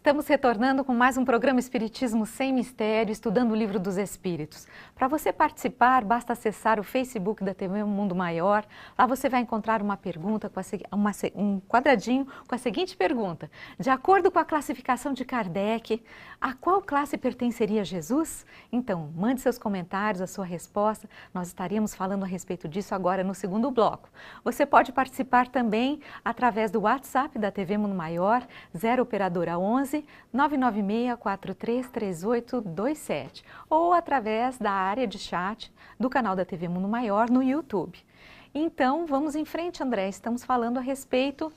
Estamos retornando com mais um programa Espiritismo Sem Mistério, estudando o Livro dos Espíritos. Para você participar, basta acessar o Facebook da TV Mundo Maior. Lá você vai encontrar uma pergunta, um quadradinho com a seguinte pergunta. De acordo com a classificação de Kardec, a qual classe pertenceria Jesus? Então, mande seus comentários, a sua resposta. Nós estaríamos falando a respeito disso agora no segundo bloco. Você pode participar também através do WhatsApp da TV Mundo Maior, 0 operadora 11 996-433827 ou através da área de chat do canal da TV Mundo Maior no YouTube. Então, vamos em frente, André, estamos falando a respeito...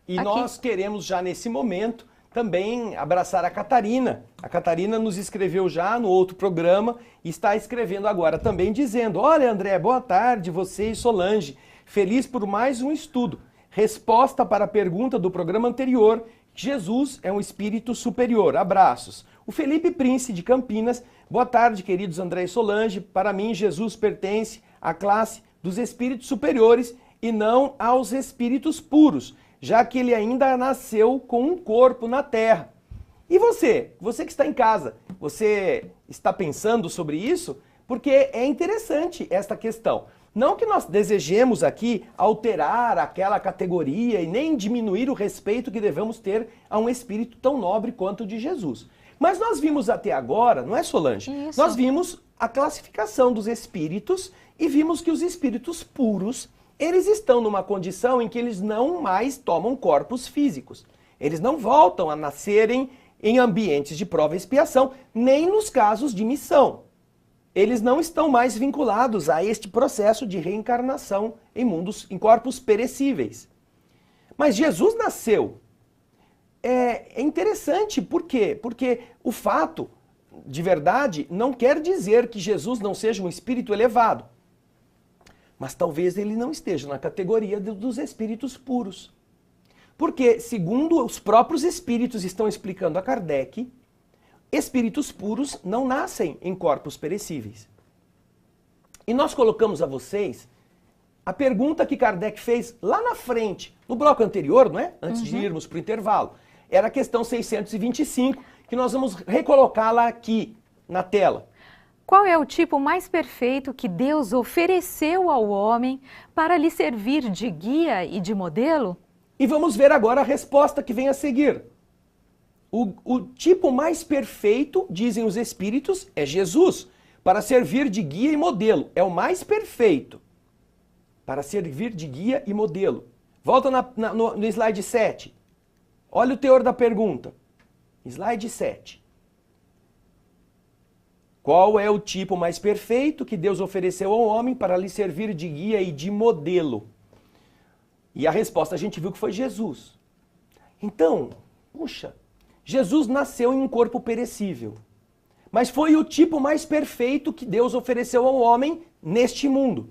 E nós queremos já nesse momento também abraçar a Catarina. A Catarina nos escreveu já no outro programa e está escrevendo agora também dizendo: olha, André, boa tarde, você e Solange, feliz por mais um estudo. Resposta para a pergunta do programa anterior: Jesus é um espírito superior. Abraços. O Felipe Prince, de Campinas. Boa tarde, queridos André e Solange. Para mim, Jesus pertence à classe dos espíritos superiores e não aos espíritos puros, já que ele ainda nasceu com um corpo na Terra. E você? Você que está em casa, você está pensando sobre isso? Porque é interessante esta questão. Não que nós desejemos aqui alterar aquela categoria e nem diminuir o respeito que devemos ter a um espírito tão nobre quanto o de Jesus. Mas nós vimos até agora, não é, Solange? Isso. Nós vimos a classificação dos espíritos e vimos que os espíritos puros, eles estão numa condição em que eles não mais tomam corpos físicos. Eles não voltam a nascerem em ambientes de prova e expiação, nem nos casos de missão. Eles não estão mais vinculados a este processo de reencarnação em corpos perecíveis. Mas Jesus nasceu. É interessante, por quê? Porque o fato, de verdade, não quer dizer que Jesus não seja um espírito elevado. Mas talvez ele não esteja na categoria dos espíritos puros. Porque, segundo os próprios espíritos estão explicando a Kardec, espíritos puros não nascem em corpos perecíveis. E nós colocamos a vocês a pergunta que Kardec fez lá na frente, no bloco anterior, não é? Antes de irmos para o intervalo. Era a questão 625, que nós vamos recolocá-la aqui na tela. Qual é o tipo mais perfeito que Deus ofereceu ao homem para lhe servir de guia e de modelo? E vamos ver agora a resposta que vem a seguir. O tipo mais perfeito, dizem os espíritos, é Jesus, para servir de guia e modelo. É o mais perfeito para servir de guia e modelo. Volta no slide 7. Olha o teor da pergunta. Slide 7. Qual é o tipo mais perfeito que Deus ofereceu ao homem para lhe servir de guia e de modelo? E a resposta a gente viu que foi Jesus. Então, puxa, Jesus nasceu em um corpo perecível, mas foi o tipo mais perfeito que Deus ofereceu ao homem neste mundo.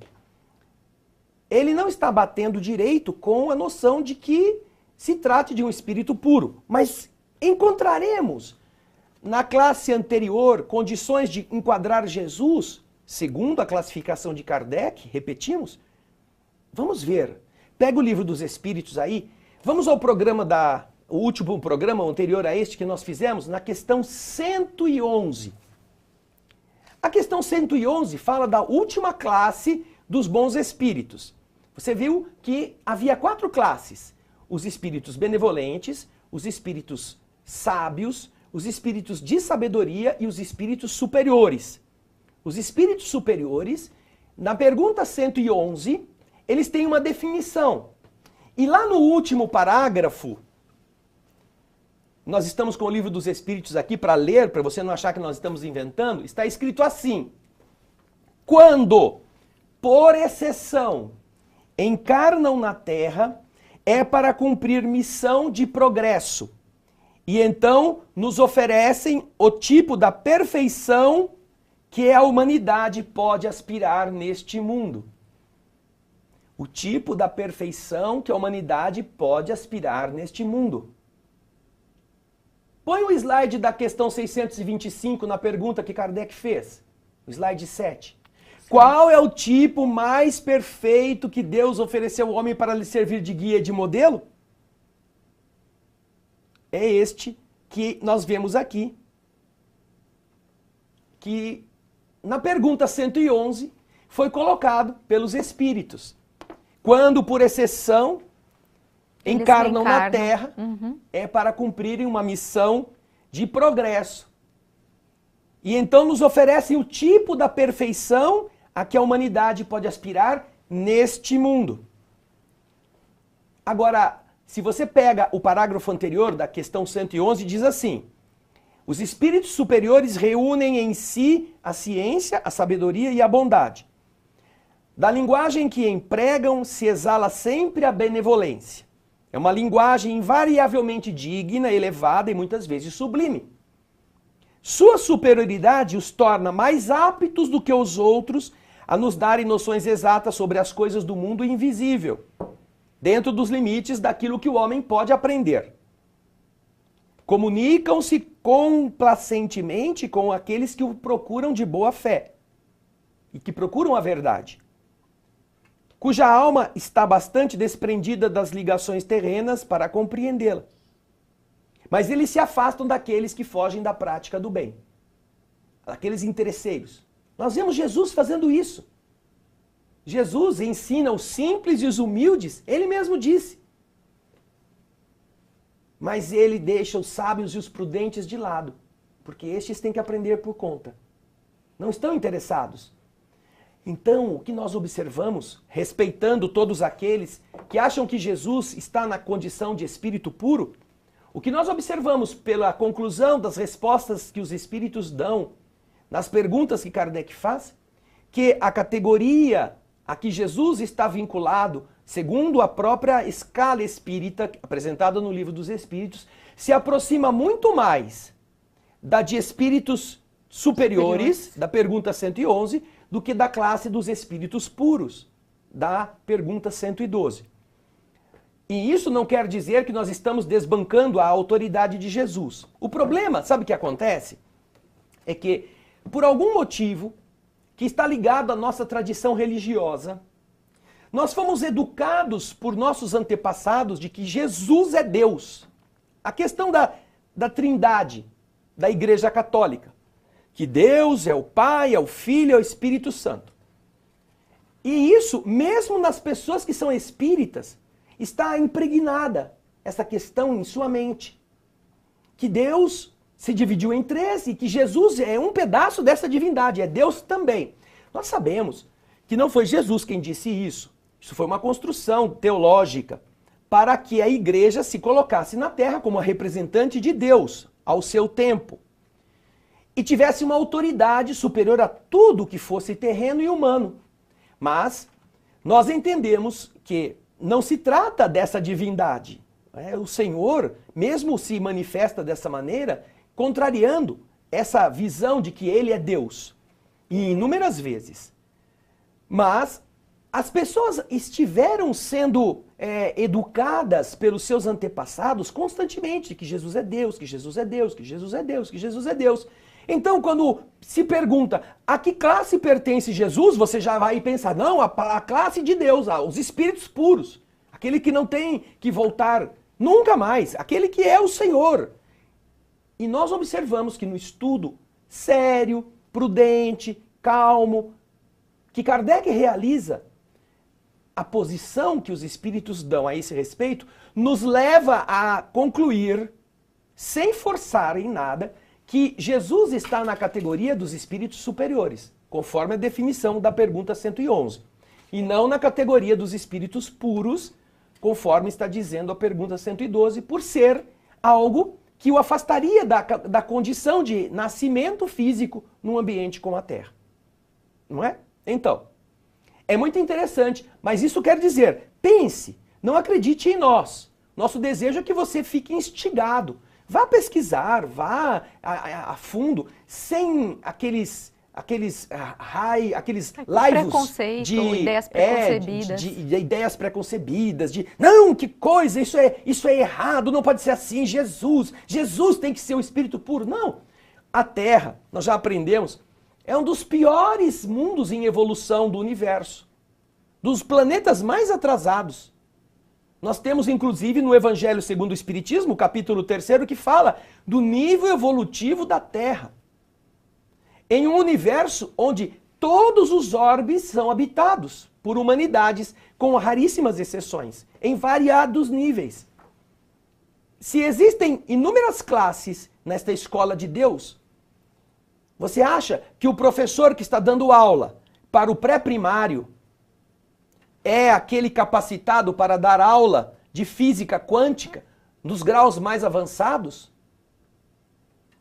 Ele não está batendo direito com a noção de que se trate de um espírito puro, mas encontraremos na classe anterior condições de enquadrar Jesus, segundo a classificação de Kardec, repetimos? Vamos ver. Pega o Livro dos Espíritos aí, vamos ao o último programa anterior a este que nós fizemos, na questão 111. A questão 111 fala da última classe dos bons espíritos. Você viu que havia 4 classes: os espíritos benevolentes, os espíritos sábios, os espíritos de sabedoria e os espíritos superiores. Os espíritos superiores, na pergunta 111, eles têm uma definição. E lá no último parágrafo, nós estamos com o Livro dos Espíritos aqui para ler, para você não achar que nós estamos inventando, está escrito assim: quando, por exceção, encarnam na Terra, é para cumprir missão de progresso. E então nos oferecem o tipo da perfeição que a humanidade pode aspirar neste mundo. O tipo da perfeição que a humanidade pode aspirar neste mundo. Põe o slide da questão 625 na pergunta que Kardec fez. O slide 7. Qual é o tipo mais perfeito que Deus ofereceu ao homem para lhe servir de guia e de modelo? É este que nós vemos aqui, que na pergunta 111 foi colocado pelos espíritos. Quando, por exceção, encarnam na Terra, é para cumprirem uma missão de progresso. E então nos oferecem o tipo da perfeição a que a humanidade pode aspirar neste mundo. Agora, se você pega o parágrafo anterior da questão 111, diz assim: os espíritos superiores reúnem em si a ciência, a sabedoria e a bondade. Da linguagem que empregam se exala sempre a benevolência. É uma linguagem invariavelmente digna, elevada e muitas vezes sublime. Sua superioridade os torna mais aptos do que os outros a nos darem noções exatas sobre as coisas do mundo invisível, dentro dos limites daquilo que o homem pode aprender. Comunicam-se complacentemente com aqueles que o procuram de boa fé e que procuram a verdade, cuja alma está bastante desprendida das ligações terrenas para compreendê-la. Mas eles se afastam daqueles que fogem da prática do bem, daqueles interesseiros. Nós vemos Jesus fazendo isso. Jesus ensina os simples e os humildes, ele mesmo disse. Mas ele deixa os sábios e os prudentes de lado, porque estes têm que aprender por conta. Não estão interessados. Então, o que nós observamos, respeitando todos aqueles que acham que Jesus está na condição de espírito puro, o que nós observamos pela conclusão das respostas que os espíritos dão nas perguntas que Kardec faz, que a categoria a que Jesus está vinculado, segundo a própria escala espírita apresentada no Livro dos Espíritos, se aproxima muito mais da de espíritos superiores, da pergunta 111, do que da classe dos espíritos puros, da pergunta 112. E isso não quer dizer que nós estamos desbancando a autoridade de Jesus. O problema, sabe o que acontece? É que, por algum motivo que está ligado à nossa tradição religiosa, nós fomos educados por nossos antepassados de que Jesus é Deus. A questão da trindade da Igreja Católica. Que Deus é o Pai, é o Filho, é o Espírito Santo. E isso, mesmo nas pessoas que são espíritas, está impregnada essa questão em sua mente. Que Deus se dividiu em três e que Jesus é um pedaço dessa divindade, é Deus também. Nós sabemos que não foi Jesus quem disse isso. Isso foi uma construção teológica para que a igreja se colocasse na terra como a representante de Deus ao seu tempo e tivesse uma autoridade superior a tudo que fosse terreno e humano. Mas nós entendemos que não se trata dessa divindade. O Senhor mesmo se manifesta dessa maneira, contrariando essa visão de que Ele é Deus, e inúmeras vezes. Mas as pessoas estiveram sendo educadas pelos seus antepassados constantemente, que Jesus é Deus, que Jesus é Deus, que Jesus é Deus, que Jesus é Deus. Então, quando se pergunta a que classe pertence Jesus, você já vai pensar, não, a classe de Deus, os espíritos puros, aquele que não tem que voltar nunca mais, aquele que é o Senhor. E nós observamos que no estudo sério, prudente, calmo, que Kardec realiza, a posição que os espíritos dão a esse respeito nos leva a concluir, sem forçar em nada, que Jesus está na categoria dos espíritos superiores, conforme a definição da pergunta 111, e não na categoria dos espíritos puros, conforme está dizendo a pergunta 112, por ser algo que o afastaria da condição de nascimento físico num ambiente como a Terra. Não é? Então, é muito interessante, mas isso quer dizer, pense, não acredite em nós. Nosso desejo é que você fique instigado. Vá pesquisar, vá a fundo, sem aqueles laivos de ideias preconcebidas. De ideias preconcebidas, de não, que coisa, isso é errado, não pode ser assim, Jesus tem que ser o Espírito puro. Não, a Terra, nós já aprendemos, é um dos piores mundos em evolução do universo, dos planetas mais atrasados. Nós temos, inclusive, no Evangelho segundo o Espiritismo, capítulo 3º, que fala do nível evolutivo da Terra. Em um universo onde todos os orbes são habitados por humanidades, com raríssimas exceções, em variados níveis. Se existem inúmeras classes nesta escola de Deus, você acha que o professor que está dando aula para o pré-primário é aquele capacitado para dar aula de física quântica nos graus mais avançados?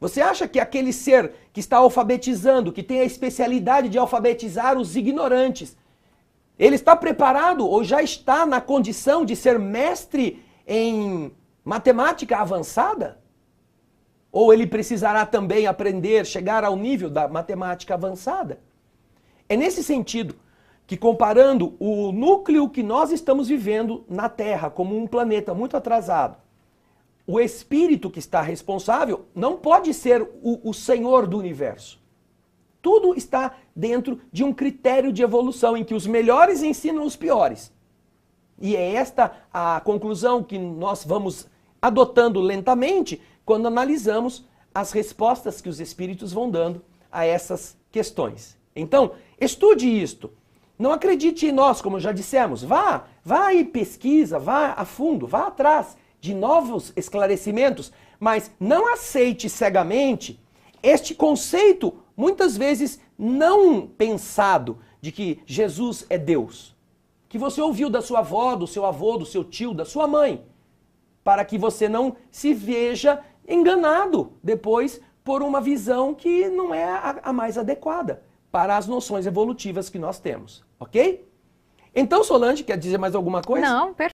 Você acha que aquele ser que está alfabetizando, que tem a especialidade de alfabetizar os ignorantes, ele está preparado ou já está na condição de ser mestre em matemática avançada? Ou ele precisará também aprender, chegar ao nível da matemática avançada? É nesse sentido que, comparando o núcleo que nós estamos vivendo na Terra como um planeta muito atrasado, o espírito que está responsável não pode ser o senhor do universo. Tudo está dentro de um critério de evolução em que os melhores ensinam os piores. E é esta a conclusão que nós vamos adotando lentamente quando analisamos as respostas que os espíritos vão dando a essas questões. Então, estude isto. Não acredite em nós, como já dissemos. Vá e pesquisa, vá a fundo, vá atrás de novos esclarecimentos, mas não aceite cegamente este conceito, muitas vezes não pensado, de que Jesus é Deus, que você ouviu da sua avó, do seu avô, do seu tio, da sua mãe, para que você não se veja enganado depois por uma visão que não é a mais adequada para as noções evolutivas que nós temos, ok? Então, Solange, quer dizer mais alguma coisa? Não, perfeito.